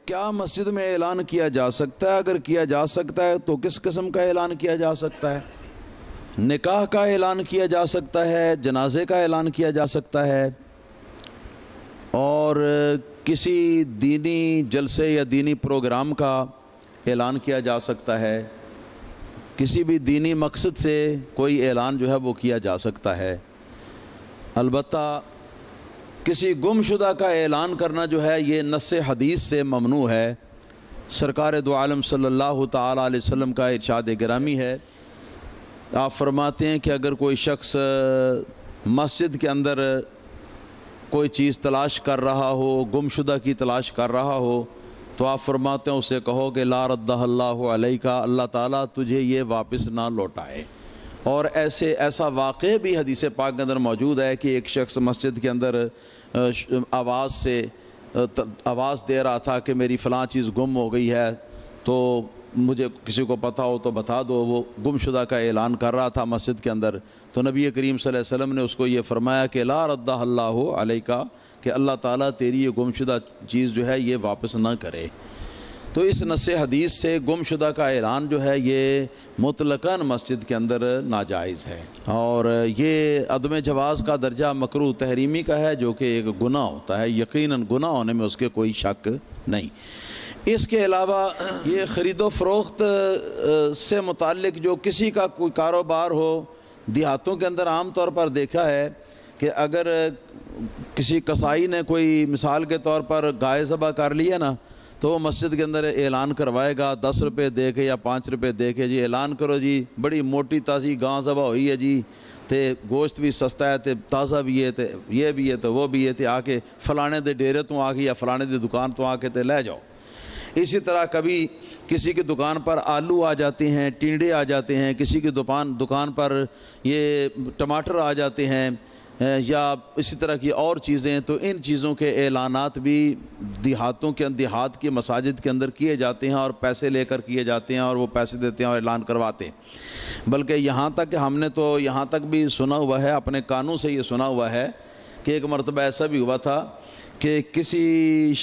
کیا مسجد میں اعلان کیا جا سکتا ہے؟ اگر کیا جا سکتا ہے تو کس قسم کا اعلان کیا جا سکتا ہے؟ نکاح کا اعلان کیا جا سکتا ہے، جنازے کا اعلان کیا جا سکتا ہے، اور کسی دینی جلسے یا دینی پروگرام کا اعلان کیا جا سکتا ہے، کسی بھی دینی مقصد سے کوئی اعلان جو ہے وہ کیا جا سکتا ہے۔ البتہ کسی گم شدہ کا اعلان کرنا جو ہے یہ نص حدیث سے ممنوع ہے۔ سرکار دو عالم صلی اللہ تعالیٰ علیہ وسلم کا ارشاد گرامی ہے، آپ فرماتے ہیں کہ اگر کوئی شخص مسجد کے اندر کوئی چیز تلاش کر رہا ہو، گم شدہ کی تلاش کر رہا ہو، تو آپ فرماتے ہیں اسے کہو کہ لا ردہ اللہ علیکہ، اللہ تعالیٰ تجھے یہ واپس نہ لوٹائے۔ اور ایسا واقعہ بھی حدیث پاک کے اندر موجود ہے کہ ایک شخص مسجد کے اندر آواز دے رہا تھا کہ میری فلاں چیز گم ہو گئی ہے، تو مجھے کسی کو پتہ ہو تو بتا دو۔ وہ گم شدہ کا اعلان کر رہا تھا مسجد کے اندر، تو نبی کریم صلی اللہ علیہ وسلم نے اس کو یہ فرمایا کہ لا ردہ اللہ علیکہ، کہ اللہ تعالیٰ تیری یہ گم شدہ چیز جو ہے یہ واپس نہ کرے۔ تو اس نص حدیث سے گم شدہ کا اعلان جو ہے یہ مطلقاً مسجد کے اندر ناجائز ہے، اور یہ عدم جواز کا درجہ مکروہ تحریمی کا ہے، جو کہ ایک گناہ ہوتا ہے، یقیناً گناہ ہونے میں اس کے کوئی شک نہیں۔ اس کے علاوہ یہ خرید و فروخت سے متعلق جو کسی کا کوئی کاروبار ہو، دیہاتوں کے اندر عام طور پر دیکھا ہے کہ اگر کسی کسائی نے کوئی مثال کے طور پر گائے ذبح کر لیا نا، تو وہ مسجد کے اندر اعلان کروائے گا 10 روپے دے کے یا 5 روپے دے کے، جی اعلان کرو جی بڑی موٹی تازی گاں ذبح ہوئی ہے جی، تے گوشت بھی سستا ہے، تے تازہ بھی ہے، تے یہ بھی ہے، تو وہ بھی ہے، تے آ کے فلانے دے ڈیرے تو آ کے یا فلانے دی دکان تو آ کے تے لے جاؤ۔ اسی طرح کبھی کسی کی دکان پر آلو آ جاتے ہیں، ٹینڈے آ جاتے ہیں، کسی کی دکان پر یہ ٹماٹر آ جاتے ہیں، یا اسی طرح کی اور چیزیں، تو ان چیزوں کے اعلانات بھی دیہات کی مساجد کے اندر کیے جاتے ہیں، اور پیسے لے کر کیے جاتے ہیں، اور وہ پیسے دیتے ہیں اور اعلان کرواتے ہیں۔ بلکہ یہاں تک کہ ہم نے تو یہاں تک بھی سنا ہوا ہے، اپنے کانوں سے یہ سنا ہوا ہے کہ ایک مرتبہ ایسا بھی ہوا تھا کہ کسی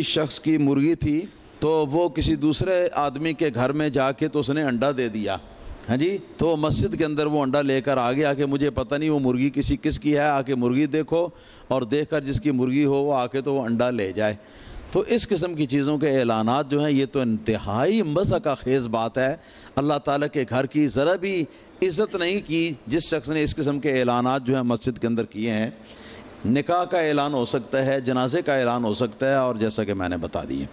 شخص کی مرغی تھی، تو وہ کسی دوسرے آدمی کے گھر میں جا کے تو اس نے انڈا دے دیا، ہاں جی، تو مسجد کے اندر وہ انڈا لے کر آ گیا کہ مجھے پتہ نہیں وہ مرغی کس کی ہے، آ کے مرغی دیکھو، اور دیکھ کر جس کی مرغی ہو وہ آ کے تو وہ انڈا لے جائے۔ تو اس قسم کی چیزوں کے اعلانات جو ہیں یہ تو انتہائی مضحکہ خیز بات ہے۔ اللہ تعالیٰ کے گھر کی ذرا بھی عزت نہیں کی جس شخص نے اس قسم کے اعلانات جو ہیں مسجد کے اندر کیے ہیں۔ نکاح کا اعلان ہو سکتا ہے، جنازے کا اعلان ہو سکتا ہے، اور جیسا کہ میں نے بتا دی ہے۔